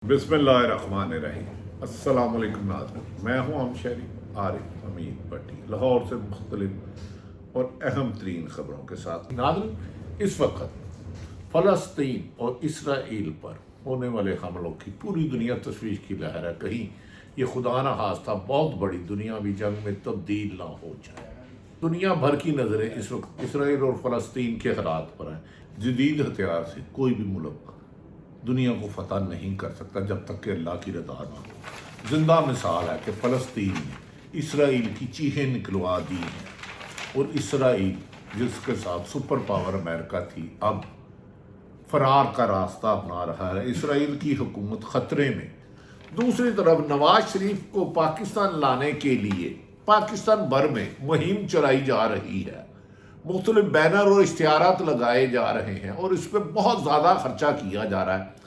बिस्मिल्लाहिर्रहमानिर्रहीम। अस्सलाम वालेकुम नाज़रीन, मैं हूँ शहरी आरिफ अमीन भट्टी, लाहौर से मुख्तलिफ और अहम तरीन ख़बरों के साथ। नाज़रीन, इस वक्त फ़लस्तीन और इसराइल पर होने वाले हमलों की पूरी दुनिया तशवीश की लहर है। कहीं ये खुदा न खास्ता बहुत बड़ी दुनियावी जंग में तब्दील ना हो जाए। दुनिया भर की नज़रें इस वक्त इसराइल और फ़लस्तीन के हालात पर हैं। जदीद हथियार से कोई भी मुल्क दुनिया को फतह नहीं कर सकता जब तक कि अल्लाह की रज़ा ना हो। जिंदा मिसाल है कि फ़लस्तीन ने इसराइल की चीखें निकलवा दी हैं और इसराइल जिसके साथ सुपर पावर अमेरिका थी अब फरार का रास्ता अपना रहा है। इसराइल की हुकूमत ख़तरे में। दूसरी तरफ नवाज शरीफ को पाकिस्तान लाने के लिए पाकिस्तान भर में मुहिम चलाई जा रही है। मुख्तलिफ बैनर और इश्तिहारात लगाए जा रहे हैं और इस पर बहुत ज़्यादा खर्चा किया जा रहा है।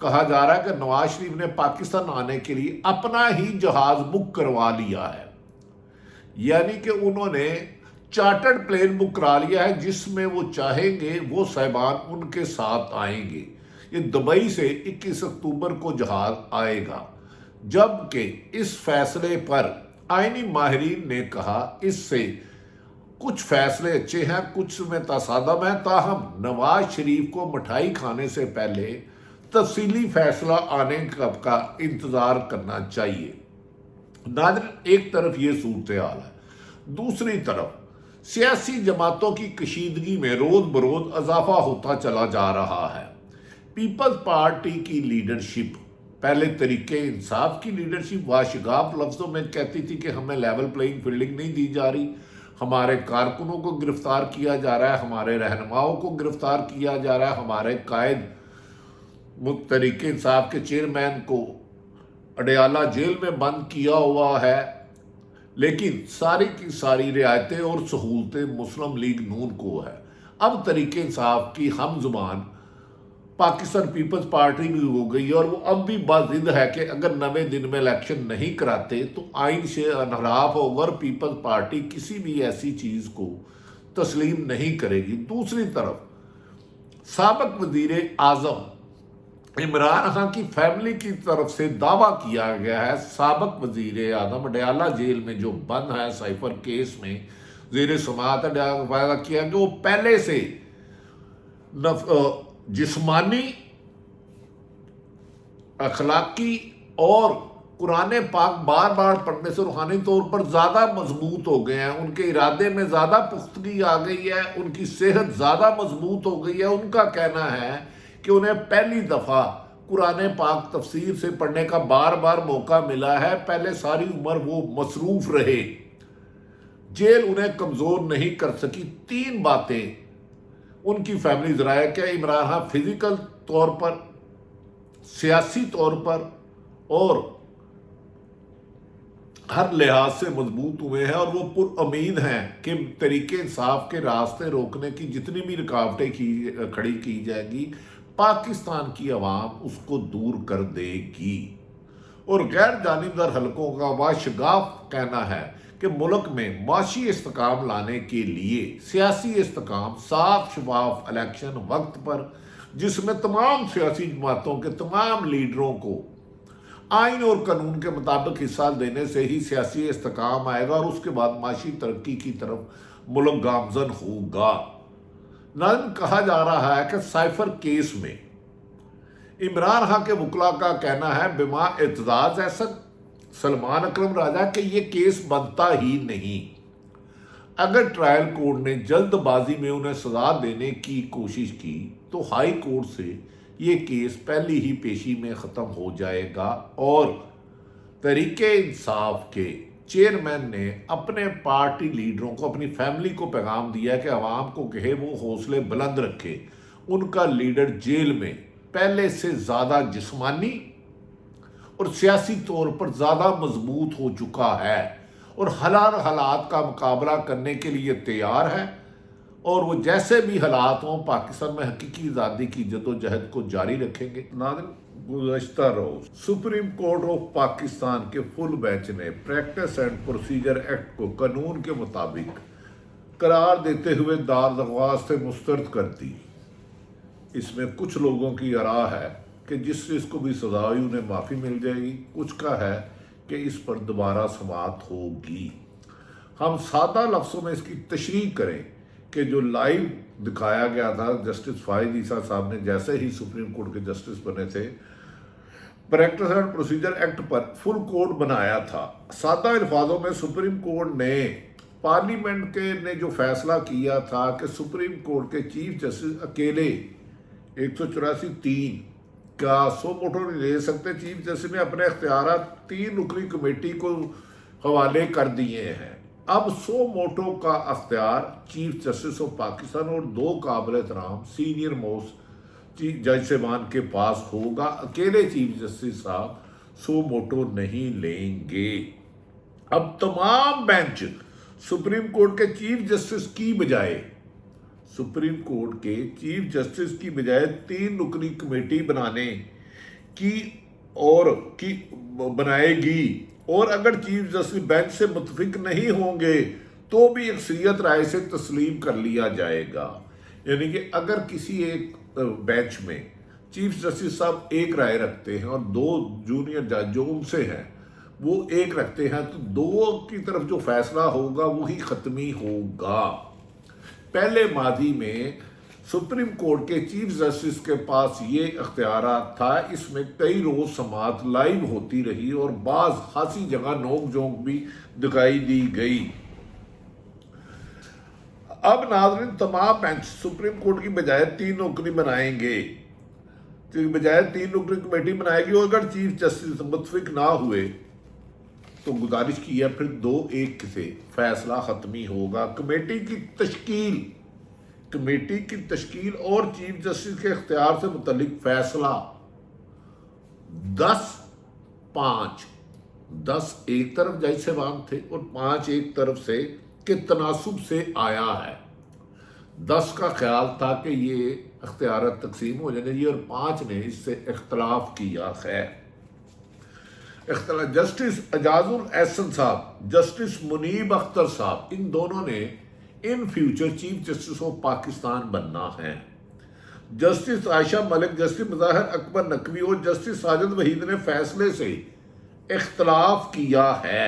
कहा जा रहा है कि नवाज शरीफ ने पाकिस्तान आने के लिए अपना ही जहाज़ बुक करवा लिया है, यानी कि उन्होंने चार्टर्ड प्लेन बुक करा लिया है जिसमें वो चाहेंगे वो साहिबान उनके साथ आएंगे। ये दुबई से 21 अक्टूबर को जहाज़ आएगा, जबकि इस फैसले पर आईनी माहिरीन ने कहा इससे कुछ फैसले अच्छे हैं, कुछ में तसादम है। ताहम नवाज शरीफ को मिठाई खाने से पहले तफसीली फैसला आने का इंतज़ार करना चाहिए। नाज़रीन, एक तरफ ये सूरत हाल है, दूसरी तरफ सियासी जमातों की कशीदगी में रोज़ बरोज़ इजाफा होता चला जा रहा है। पीपल्स पार्टी की लीडरशिप पहले तरीके इंसाफ की लीडरशिप वाशगाफ लफ्ज़ों में कहती थी कि हमें लेवल प्लेइंग फील्डिंग नहीं दी जा रही, हमारे कारकुनों को गिरफ्तार किया जा रहा है, हमारे रहनुमाओं को गिरफ्तार किया जा रहा है, हमारे कायद तरीके इंसाफ के चेयरमैन को अडयाला जेल में बंद किया हुआ है। लेकिन सारी की सारी रियायतें और सहूलतें मुस्लिम लीग नून को है। अब तरीके इंसाफ की हम जुबान पाकिस्तान पीपल्स पार्टी भी हो गई और वो अब भी बाजिद है कि अगर 90 दिन में इलेक्शन नहीं कराते तो आइन से अनहराफ होगा और पीपल्स पार्टी किसी भी ऐसी चीज़ को तस्लीम नहीं करेगी। दूसरी तरफ साबिक वज़ीर आज़म इमरान खान की फैमिली की तरफ से दावा किया गया है, साबिक वज़ीर आज़म अडयाला जेल में जो बंद है साइफर केस में ज़ेर समाअत वायदा किया कि वो पहले से जिस्मानी, अखलाकी और कुरान पाक बार बार पढ़ने से रूहानी तौर पर ज़्यादा मजबूत हो गए हैं, उनके इरादे में ज़्यादा पुख्तगी आ गई है, उनकी सेहत ज़्यादा मजबूत हो गई है। उनका कहना है कि उन्हें पहली दफ़ा कुरान पाक तफसीर से पढ़ने का बार बार मौका मिला है। पहले सारी उम्र वो मसरूफ़ रहे, जेल उन्हें कमज़ोर नहीं कर सकी। तीन बातें उनकी फैमिली ज़राया कि इमरान खान फिज़िकल तौर पर, सियासी तौर पर और हर लिहाज से मजबूत हुए हैं और वो पुरुम्मीद हैं कि तरीके इंसाफ के रास्ते रोकने की जितनी भी रुकावटें खड़ी की जाएगी पाकिस्तान की आवाम उसको दूर कर देगी। और गैर जानिबदार हलकों का वाशगाफ कहना है कि मुल्क में माशी इस्तेकाम लाने के लिए सियासी इस्तेकाम, साफ शफाफ इलेक्शन वक्त पर जिसमें तमाम सियासी जमातों के तमाम लीडरों को आइन और कानून के मुताबिक हिस्सा देने से ही सियासी इस्तेकाम आएगा और उसके बाद माशी तरक्की की तरफ मुल्क गामजन होगा। नाज़रीन, कहा जा रहा है कि साइफर केस में इमरान खान के वकला का कहना है बिमा एतजाज ऐसा सलमान अकरम राजा कि ये केस बनता ही नहीं। अगर ट्रायल कोर्ट ने जल्दबाजी में उन्हें सजा देने की कोशिश की तो हाई कोर्ट से ये केस पहली ही पेशी में ख़त्म हो जाएगा। और तरीके इंसाफ के चेयरमैन ने अपने पार्टी लीडरों को, अपनी फैमिली को पैगाम दिया कि आवाम को कहे वो हौसले बुलंद रखे। उनका लीडर जेल में पहले से ज़्यादा जिस्मानी और सियासी तौर पर ज़्यादा मजबूत हो चुका है और हालात का मुकाबला करने के लिए तैयार है और वो जैसे भी हालात हों पाकिस्तान में हकीकी आज़ादी की जदोजहद को जारी रखेंगे। नाज़रीन, गुज़श्ता रोज़ सुप्रीम कोर्ट ऑफ पाकिस्तान के फुल बेंच ने प्रैक्टिस एंड प्रोसीजर एक्ट को कानून के मुताबिक करार देते हुए दाद दरख्वास्त मुस्तरद कर दी। इसमें कुछ लोगों की राय है کہ جس چیز کو بھی سزا ہوئی انہیں معافی مل جائے گی، کچھ کا ہے کہ اس پر دوبارہ سماعت ہوگی۔ ہم سادہ لفظوں میں اس کی تشریح کریں کہ جو لائیو دکھایا گیا تھا جسٹس فائز عیسیٰ صاحب نے جیسے ہی سپریم کورٹ کے جسٹس بنے تھے، پریکٹس اینڈ پروسیجر ایکٹ پر فل کوڈ بنایا تھا۔ سادہ الفاظوں میں سپریم کورٹ نے پارلیمنٹ کے نے جو فیصلہ کیا تھا کہ سپریم کورٹ کے چیف جسٹس اکیلے 184(3) کا سو موٹو نہیں لے سکتے، چیف جسٹس نے اپنے اختیارات 3 رکنی کمیٹی کو حوالے کر دیے ہیں۔ اب سو موٹو کا اختیار چیف جسٹس آف پاکستان اور 2 قابل احترام سینئر موسٹ جج صاحبان کے پاس ہوگا۔ اکیلے چیف جسٹس صاحب سو موٹو نہیں لیں گے۔ اب تمام بینچ سپریم کورٹ کے چیف جسٹس کی بجائے بجائے 3 رکنی کمیٹی بنائے گی، اور اگر چیف جسٹس بینچ سے متفق نہیں ہوں گے تو بھی اکثریت رائے سے تسلیم کر لیا جائے گا۔ یعنی کہ اگر کسی ایک بینچ میں چیف جسٹس صاحب ایک رائے رکھتے ہیں اور 2 جونیئر جج جو ان سے ہیں وہ ایک رکھتے ہیں، تو 2 کی طرف جو فیصلہ ہوگا وہی ختمی ہوگا۔ پہلے ماضی میں سپریم کورٹ کے چیف جسٹس کے پاس یہ اختیارات تھا، اس میں کئی روز سماعت لائیو ہوتی رہی اور بعض خاصی جگہ نوک جھونک بھی دکھائی دی گئی۔ اب ناظرین، تمام بینچ سپریم کورٹ کی بجائے 3 رکنی بنائیں گے، بجائے 3 رکنی کمیٹی بنائے گی، اور اگر چیف جسٹس متفق نہ ہوئے تو گزارش کی ہے پھر 2-1 سے فیصلہ ختمی ہوگا۔ کمیٹی کی تشکیل اور چیف جسٹس کے اختیار سے متعلق فیصلہ 10 ایک طرف جج صاحبان تھے اور 5 ایک طرف سے کے تناسب سے آیا ہے۔ 10 کا خیال تھا کہ یہ اختیارات تقسیم ہو جانے اور 5 نے اس سے اختلاف کیا ہے۔ جسٹس اعجاز الاحسن صاحب، جسٹس منیب اختر صاحب، ان دونوں نے in future chief justice of Pakistan بننا ہے۔ جسٹس عائشہ ملک، جسٹس مظاہر اکبر نقوی اور جسٹس ساجد وحید نے فیصلے سے اختلاف کیا ہے۔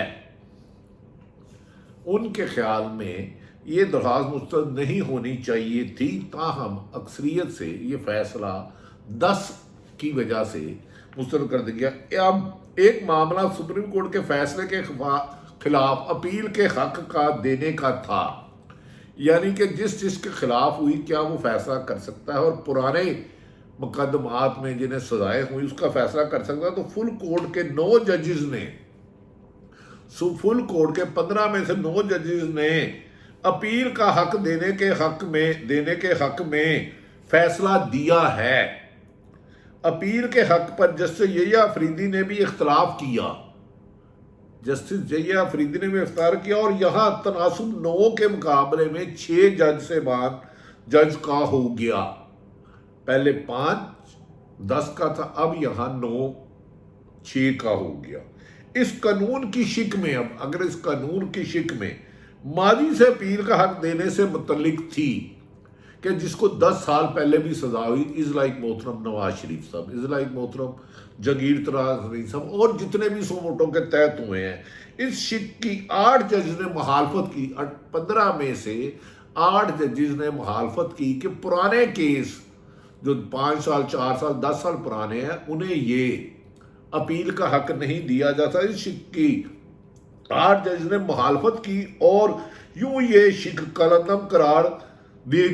ان کے خیال میں یہ درخواست مسترد نہیں ہونی چاہیے تھی، تاہم اکثریت سے یہ فیصلہ 10 کی وجہ سے مسترد کر دیا گیا۔ اب ایک معاملہ سپریم کورٹ کے فیصلے کے خلاف اپیل کے حق کا دینے کا تھا، یعنی کہ جس کے خلاف ہوئی کیا وہ فیصلہ کر سکتا ہے، اور پرانے مقدمات میں جنہیں سزائیں ہوئی اس کا فیصلہ کر سکتا ہے۔ تو فل کورٹ کے 9 ججز نے، فل کورٹ کے 15 میں سے 9 ججز نے اپیل کا حق دینے کے حق میں فیصلہ دیا ہے۔ اپیل کے حق پر جسٹس یحییٰ آفریدی نے بھی اختلاف کیا، اور یہاں تناسب 9 کے مقابلے میں 6 جج کا ہو گیا۔ پہلے 5 10 کا تھا، اب یہاں 9 6 کا ہو گیا۔ اس قانون کی شک میں، اگر اس قانون کی شک میں ماضی سے اپیل کا حق دینے سے متعلق تھی کہ جس کو 10 سال پہلے بھی سزا ہوئی، از لائک محترم نواز شریف صاحب، از لائک محترم جہانگیر ترین صاحب اور جتنے بھی سو موٹوں کے تحت ہوئے ہیں، اس شک کی 8 جج نے مخالفت کی۔ 15 میں سے 8 ججز نے مخالفت کی کہ پرانے کیس جو 5 سال 4 سال 10 سال پرانے ہیں انہیں یہ اپیل کا حق نہیں دیا جاتا۔ اس شک کی 8 جج نے مخالفت کی اور یوں یہ شک کالعدم قرار دے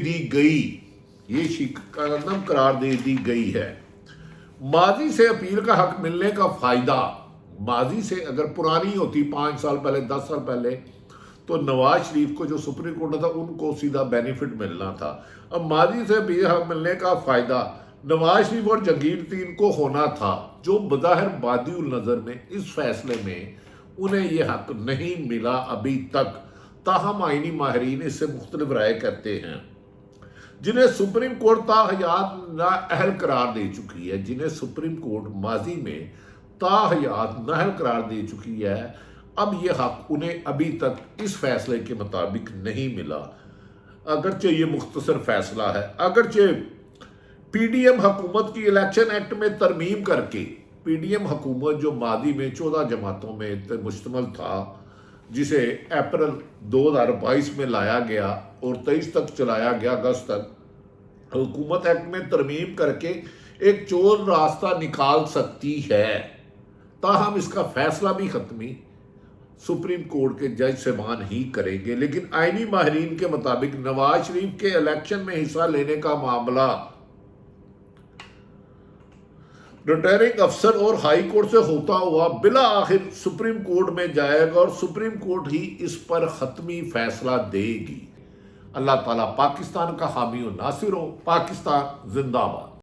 دی گئی ہے۔ ماضی سے اپیل کا حق ملنے کا فائدہ، ماضی سے اگر پرانی ہوتی 5 سال پہلے 10 سال پہلے تو نواز شریف کو جو سپریم کورٹ تھا ان کو سیدھا بینیفٹ ملنا تھا۔ اب ماضی سے اپیل کا حق ملنے کا فائدہ نواز شریف اور جہانگیر ترین کو ہونا تھا، جو بظاہر بادی النظر میں اس فیصلے میں انہیں یہ حق نہیں ملا ابھی تک، تاہم آئینی ماہرین اس سے مختلف رائے کرتے ہیں۔ جنہیں سپریم کورٹ تاحیات نااہل قرار دے چکی ہے، جنہیں سپریم کورٹ ماضی میں تاحیات نااہل قرار دے چکی ہے، اب یہ حق انہیں ابھی تک اس فیصلے کے مطابق نہیں ملا۔ اگرچہ یہ مختصر فیصلہ ہے، اگرچہ پی ڈی ایم حکومت کی الیکشن ایکٹ میں ترمیم کر کے پی ڈی ایم حکومت جو ماضی میں 14 جماعتوں میں مشتمل تھا، جسے اپریل 2022 میں لایا گیا اور 23 تک چلایا گیا، اگست تک، حکومت ایکٹ میں ترمیم کر کے ایک چور راستہ نکال سکتی ہے۔ تاہم اس کا فیصلہ بھی ختمی سپریم کورٹ کے جج صاحبان ہی کریں گے، لیکن آئینی ماہرین کے مطابق نواز شریف کے الیکشن میں حصہ لینے کا معاملہ ریٹرننگ افسر اور ہائی کورٹ سے ہوتا ہوا بالآخر سپریم کورٹ میں جائے گا اور سپریم کورٹ ہی اس پر حتمی فیصلہ دے گی۔ اللہ تعالیٰ پاکستان کا حامی و ناصر ہو۔ پاکستان زندہ باد۔